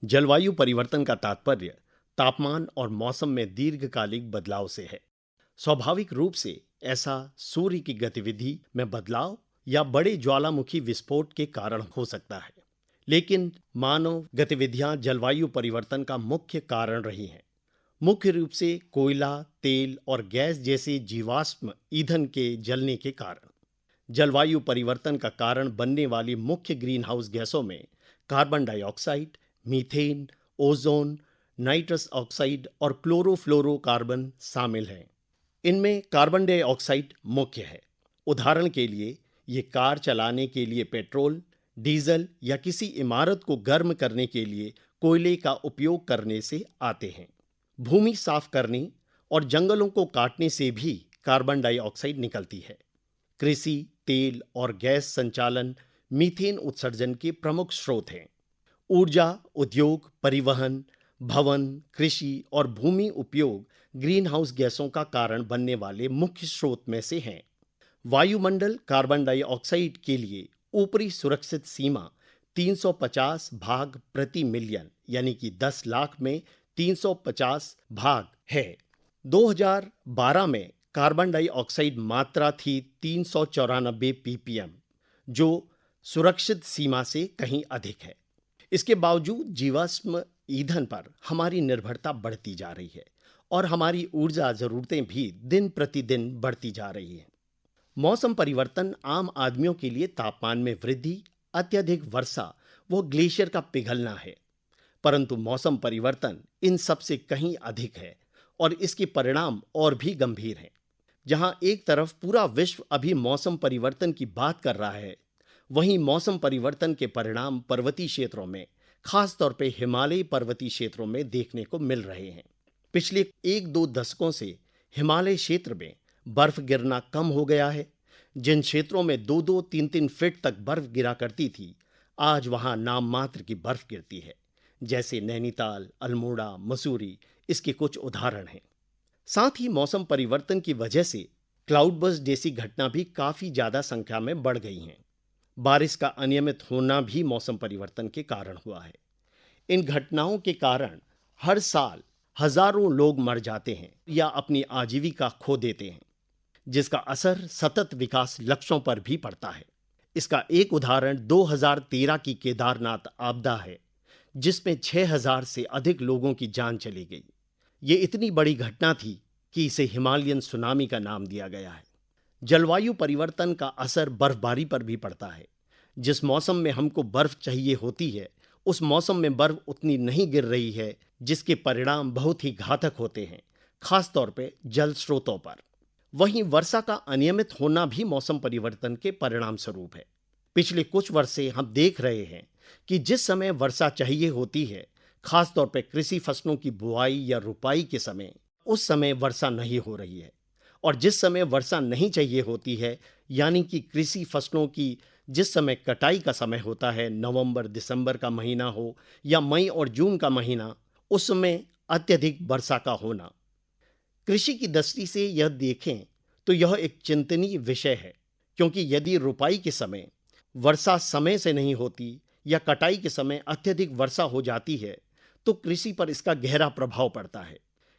जलवायु परिवर्तन का तात्पर्य तापमान और मौसम में दीर्घकालिक बदलाव से है। स्वाभाविक रूप से ऐसा सूर्य की गतिविधि में बदलाव या बड़े ज्वालामुखी विस्फोट के कारण हो सकता है, लेकिन मानव गतिविधियां जलवायु परिवर्तन का मुख्य कारण रही हैं। मुख्य रूप से कोयला, तेल और गैस जैसे जीवाश्म ईंधन के जलने के कारण। जलवायु परिवर्तन का कारण बनने वाली मुख्य ग्रीन हाउस गैसों में carbon dioxide, methane, ozone, nitrous oxide और क्लोरोफ्लोरोकार्बन शामिल हैं। इनमें कार्बन डाइऑक्साइड मुख्य है। उदाहरण के लिए ये कार चलाने के लिए पेट्रोल, डीजल या किसी इमारत को गर्म करने के लिए कोयले का उपयोग करने से आते हैं। भूमि साफ करने और जंगलों को काटने से भी कार्बन डाइऑक्साइड निकलती है। कृषि, तेल और गैस संचालन मीथेन उत्सर्जन के प्रमुख स्रोत हैं। ऊर्जा, उद्योग, परिवहन, भवन, कृषि और भूमि उपयोग ग्रीन हाउस गैसों का कारण बनने वाले मुख्य स्रोत में से हैं। वायुमंडल कार्बन डाइऑक्साइड के लिए ऊपरी सुरक्षित सीमा 350 भाग प्रति मिलियन यानी कि 10 लाख में 350 भाग है। 2012 में कार्बन डाइऑक्साइड मात्रा थी 394 ppm, जो सुरक्षित सीमा से कहीं अधिक है। इसके बावजूद जीवाश्म ईंधन पर हमारी निर्भरता बढ़ती जा रही है और हमारी ऊर्जा जरूरतें भी दिन प्रतिदिन बढ़ती जा रही हैं। मौसम परिवर्तन आम आदमियों के लिए तापमान में वृद्धि, अत्यधिक वर्षा व ग्लेशियर का पिघलना है, परंतु मौसम परिवर्तन इन सब से कहीं अधिक है और इसके परिणाम और भी गंभीर हैं। जहां एक तरफ पूरा विश्व अभी मौसम परिवर्तन की बात कर रहा है, वहीं मौसम परिवर्तन के परिणाम पर्वतीय क्षेत्रों में, खास तौर पे हिमालयी पर्वतीय क्षेत्रों में देखने को मिल रहे हैं। पिछले 1-2 दशकों से हिमालय क्षेत्र में बर्फ गिरना कम हो गया है। जिन क्षेत्रों में 2-2, 3-3 फीट तक बर्फ गिरा करती थी, आज वहां नाम मात्र की बर्फ गिरती है, जैसे नैनीताल, अल्मोड़ा, मसूरी इसके कुछ उदाहरण हैं। साथ ही मौसम परिवर्तन की वजह से क्लाउड बर्स्ट जैसी घटना भी काफी ज्यादा संख्या में बढ़ गई हैं। बारिश का अनियमित होना भी मौसम परिवर्तन के कारण हुआ है। इन घटनाओं के कारण हर साल हजारों लोग मर जाते हैं या अपनी आजीविका खो देते हैं, जिसका असर सतत विकास लक्ष्यों पर भी पड़ता है। इसका एक उदाहरण 2013 की केदारनाथ आपदा है, जिसमें 6000 से अधिक लोगों की जान चली गई। ये इतनी बड़ी घटना थी कि इसे हिमालयन सुनामी का नाम दिया गया है। जलवायु परिवर्तन का असर बर्फबारी पर भी पड़ता है। जिस मौसम में हमको बर्फ चाहिए होती है, उस मौसम में बर्फ उतनी नहीं गिर रही है, जिसके परिणाम बहुत ही घातक होते हैं, खास तौर पे जल स्रोतों पर। वहीं वर्षा का अनियमित होना भी मौसम परिवर्तन के परिणाम स्वरूप है। पिछले कुछ वर्ष से हम देख रहे हैं कि जिस समय वर्षा चाहिए होती है, खास तौर पे कृषि फसलों की बुआई या रुपाई के समय, उस समय वर्षा नहीं हो रही है। और जिस समय वर्षा नहीं चाहिए होती है, यानी कि कृषि फसलों की जिस समय कटाई का समय होता है, नवंबर दिसंबर का महीना हो या मई और जून का महीना, उस समय अत्यधिक वर्षा का होना। कृषि की दृष्टि से यह देखें तो यह एक चिंतनीय विषय है, क्योंकि यदि रुपाई के समय वर्षा समय से नहीं होती या कटाई के समय अत्यधिक वर्षा हो जाती है, तो कृषि पर इसका गहरा प्रभाव पड़ता है।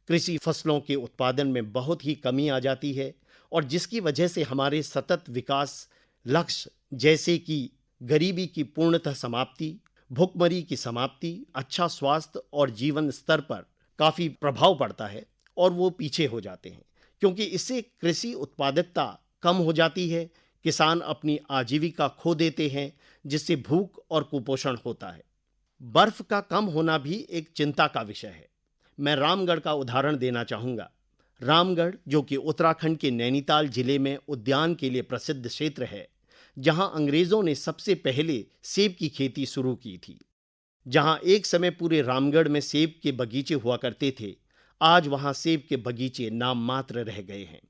कृषि फसलों के उत्पादन में बहुत ही कमी आ जाती है और जिसकी वजह से हमारे सतत विकास लक्ष्य जैसे कि गरीबी की पूर्णतः समाप्ति, भुखमरी की समाप्ति, अच्छा स्वास्थ्य और जीवन स्तर पर काफ़ी प्रभाव पड़ता है और वो पीछे हो जाते हैं, क्योंकि इससे कृषि उत्पादकता कम हो जाती है, किसान अपनी आजीविका खो देते हैं, जिससे भूख और कुपोषण होता है। बर्फ का कम होना भी एक चिंता का विषय है। मैं रामगढ़ का उदाहरण देना चाहूँगा। रामगढ़, जो कि उत्तराखंड के नैनीताल जिले में उद्यान के लिए प्रसिद्ध क्षेत्र है, जहां अंग्रेजों ने सबसे पहले सेब की खेती शुरू की थी, जहां एक समय पूरे रामगढ़ में सेब के बगीचे हुआ करते थे, आज वहां सेब के बगीचे नाम मात्र रह गए हैं,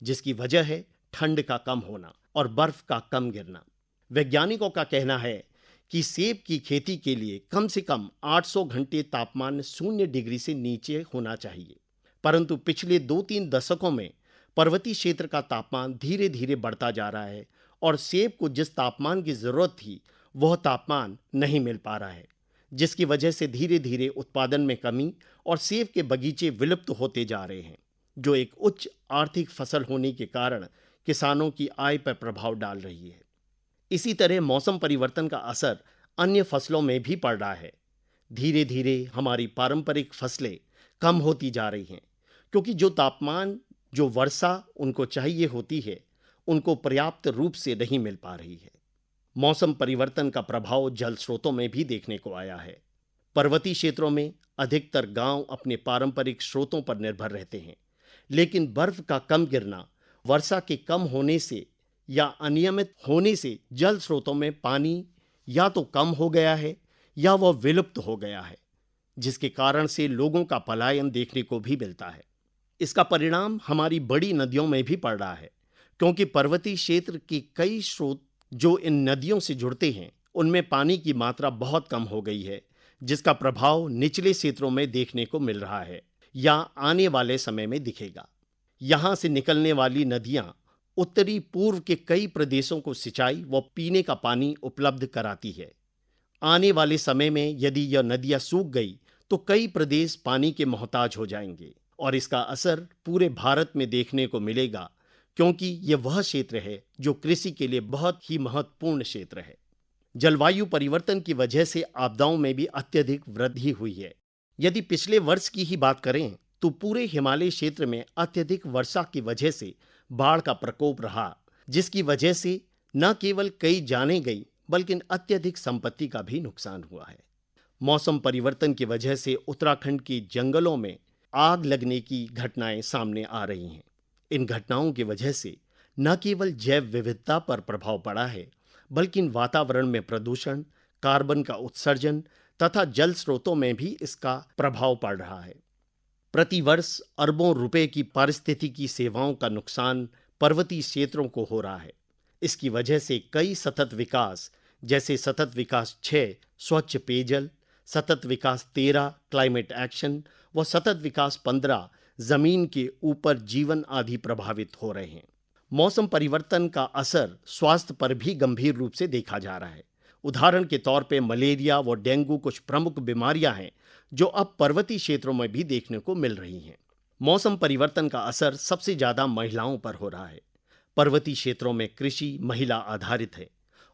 जिसकी वजह है ठंड का कम होना और बर्फ का कम गिरना। वैज्ञानिकों का कहना है कि सेब की खेती के लिए कम से कम 800 घंटे तापमान 0 डिग्री से नीचे होना चाहिए, परंतु पिछले 2-3 दशकों में पर्वतीय क्षेत्र का तापमान धीरे धीरे बढ़ता जा रहा है और सेब को जिस तापमान की जरूरत थी, वह तापमान नहीं मिल पा रहा है, जिसकी वजह से धीरे धीरे उत्पादन में कमी और सेब के बगीचे विलुप्त होते जा रहे हैं, जो एक उच्च आर्थिक फसल होने के कारण किसानों की आय पर प्रभाव डाल रही है। इसी तरह मौसम परिवर्तन का असर अन्य फसलों में भी पड़ रहा है। धीरे धीरे हमारी पारंपरिक फसलें कम होती जा रही हैं, क्योंकि जो तापमान, जो वर्षा उनको चाहिए होती है, उनको पर्याप्त रूप से नहीं मिल पा रही है। मौसम परिवर्तन का प्रभाव जल स्रोतों में भी देखने को आया है। पर्वतीय क्षेत्रों में अधिकतर गांव अपने पारंपरिक स्रोतों पर निर्भर रहते हैं, लेकिन बर्फ का कम गिरना, वर्षा के कम होने से या अनियमित होने से जल स्रोतों में पानी या तो कम हो गया है या वह विलुप्त हो गया है, जिसके कारण से लोगों का पलायन देखने को भी मिलता है। इसका परिणाम हमारी बड़ी नदियों में भी पड़ रहा है, क्योंकि पर्वतीय क्षेत्र के कई स्रोत जो इन नदियों से जुड़ते हैं, उनमें पानी की मात्रा बहुत कम हो गई है, जिसका प्रभाव निचले क्षेत्रों में देखने को मिल रहा है या आने वाले समय में दिखेगा। यहाँ से निकलने वाली नदियाँ उत्तरी पूर्व के कई प्रदेशों को सिंचाई व पीने का पानी उपलब्ध कराती है। आने वाले समय में यदि यह नदियाँ सूख गई तो कई प्रदेश पानी के मोहताज हो जाएंगे और इसका असर पूरे भारत में देखने को मिलेगा, क्योंकि यह वह क्षेत्र है जो कृषि के लिए बहुत ही महत्वपूर्ण क्षेत्र है। जलवायु परिवर्तन की वजह से आपदाओं में भी अत्यधिक वृद्धि हुई है। यदि पिछले वर्ष की ही बात करें तो पूरे हिमालय क्षेत्र में अत्यधिक वर्षा की वजह से बाढ़ का प्रकोप रहा, जिसकी वजह से न केवल कई जानें गई बल्कि अत्यधिक संपत्ति का भी नुकसान हुआ है। मौसम परिवर्तन की वजह से उत्तराखंड के जंगलों में आग लगने की घटनाएं सामने आ रही हैं। इन घटनाओं की वजह से न केवल जैव विविधता पर प्रभाव पड़ा है, बल्कि वातावरण में प्रदूषण, कार्बन का उत्सर्जन तथा जल स्रोतों में भी इसका प्रभाव पड़ रहा है। प्रतिवर्ष अरबों रुपए की पारिस्थितिकी सेवाओं का नुकसान पर्वतीय क्षेत्रों को हो रहा है। इसकी वजह से कई सतत विकास, जैसे सतत विकास 6 स्वच्छ पेयजल, सतत विकास 13 क्लाइमेट एक्शन व सतत विकास 15 जमीन के ऊपर जीवन आदि प्रभावित हो रहे हैं। मौसम परिवर्तन का असर स्वास्थ्य पर भी गंभीर रूप से देखा जा रहा है। उदाहरण के तौर पे मलेरिया व डेंगू कुछ प्रमुख बीमारियां हैं जो अब पर्वतीय क्षेत्रों में भी देखने को मिल रही हैं। मौसम परिवर्तन का असर सबसे ज्यादा महिलाओं पर हो रहा है। पर्वतीय क्षेत्रों में कृषि महिला आधारित है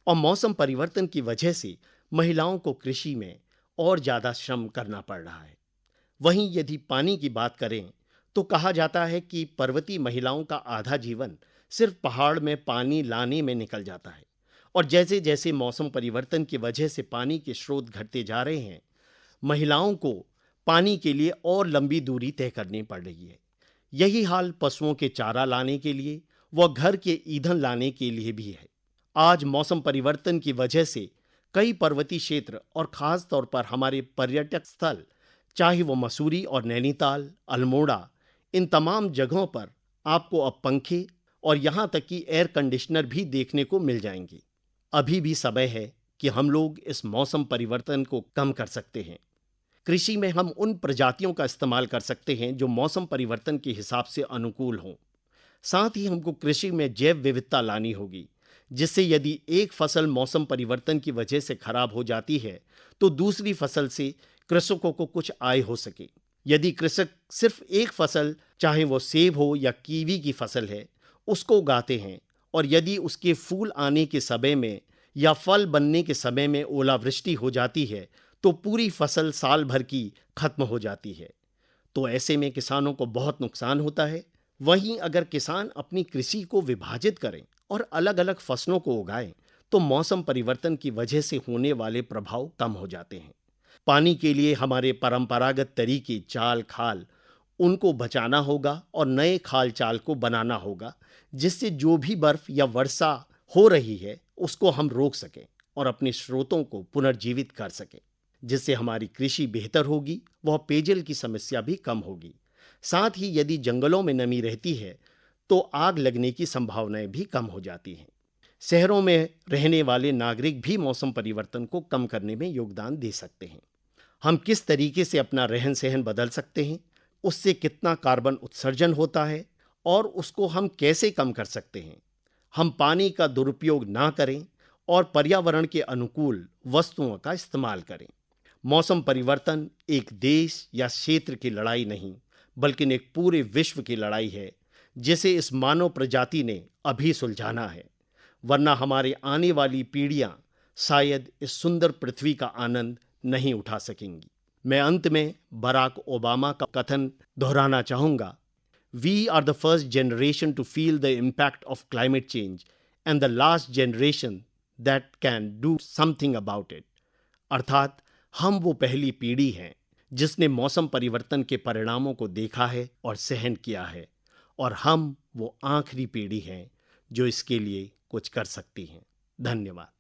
और मौसम परिवर्तन की वजह से महिलाओं को कृषि में और ज्यादा श्रम करना पड़ रहा है। वहीं यदि पानी की बात करें तो कहा जाता है कि पर्वतीय महिलाओं का आधा जीवन सिर्फ पहाड़ में पानी लाने में निकल जाता है और जैसे जैसे मौसम परिवर्तन की वजह से पानी के स्रोत घटते जा रहे हैं, महिलाओं को पानी के लिए और लंबी दूरी तय करनी पड़ रही है। यही हाल पशुओं के चारा लाने के लिए व घर के ईंधन लाने के लिए भी है। आज मौसम परिवर्तन की वजह से कई पर्वतीय क्षेत्र और खास तौर पर हमारे पर्यटक स्थल, चाहे वो मसूरी और नैनीताल, अल्मोड़ा, इन तमाम जगहों पर आपको अब पंखे और यहाँ तक कि एयर कंडीशनर भी देखने को मिल जाएंगे। अभी भी समय है कि हम लोग इस मौसम परिवर्तन को कम कर सकते हैं। कृषि में हम उन प्रजातियों का इस्तेमाल कर सकते हैं जो मौसम परिवर्तन के हिसाब से अनुकूल हों। साथ ही हमको कृषि में जैव विविधता लानी होगी, जिससे यदि एक फसल मौसम परिवर्तन की वजह से खराब हो जाती है तो दूसरी फसल से कृषकों को कुछ आय हो सके। यदि कृषक सिर्फ एक फसल, चाहे वो सेब हो या कीवी की फसल है, उसको उगाते हैं और यदि उसके फूल आने के समय में या फल बनने के समय में ओलावृष्टि हो जाती है तो पूरी फसल साल भर की खत्म हो जाती है। तो ऐसे में किसानों को बहुत नुकसान होता है। वहीं अगर किसान अपनी कृषि को विभाजित करें और अलग अलग फसलों को उगाएं तो मौसम परिवर्तन की वजह से होने वाले प्रभाव कम हो जाते हैं। पानी के लिए हमारे परंपरागत तरीके, चाल खाल, उनको बचाना होगा और नए खाल चाल को बनाना होगा, जिससे जो भी बर्फ या वर्षा हो रही है उसको हम रोक सकें और अपने स्रोतों को पुनर्जीवित कर सकें, जिससे हमारी कृषि बेहतर होगी, वह पेयजल की समस्या भी कम होगी। साथ ही यदि जंगलों में नमी रहती है तो आग लगने की संभावनाएं भी कम हो जाती हैं। शहरों में रहने वाले नागरिक भी मौसम परिवर्तन को कम करने में योगदान दे सकते हैं। हम किस तरीके से अपना रहन सहन बदल सकते हैं, उससे कितना कार्बन उत्सर्जन होता है और उसको हम कैसे कम कर सकते हैं। हम पानी का दुरुपयोग ना करें और पर्यावरण के अनुकूल वस्तुओं का इस्तेमाल करें। मौसम परिवर्तन एक देश या क्षेत्र की लड़ाई नहीं, बल्कि एक पूरे विश्व की लड़ाई है, जिसे इस मानव प्रजाति ने अभी सुलझाना है, वरना हमारी आने वाली पीढ़ियां शायद इस सुंदर पृथ्वी का आनंद नहीं उठा सकेंगी। मैं अंत में बराक ओबामा का कथन दोहराना चाहूंगा, we are the first generation to feel the impact of climate change and the last generation that can do something about it. अर्थात हम वो पहली पीढ़ी हैं जिसने मौसम परिवर्तन के परिणामों को देखा है और सहन किया है, और हम वो आखिरी पीढ़ी हैं जो इसके लिए कुछ कर सकती हैं। धन्यवाद।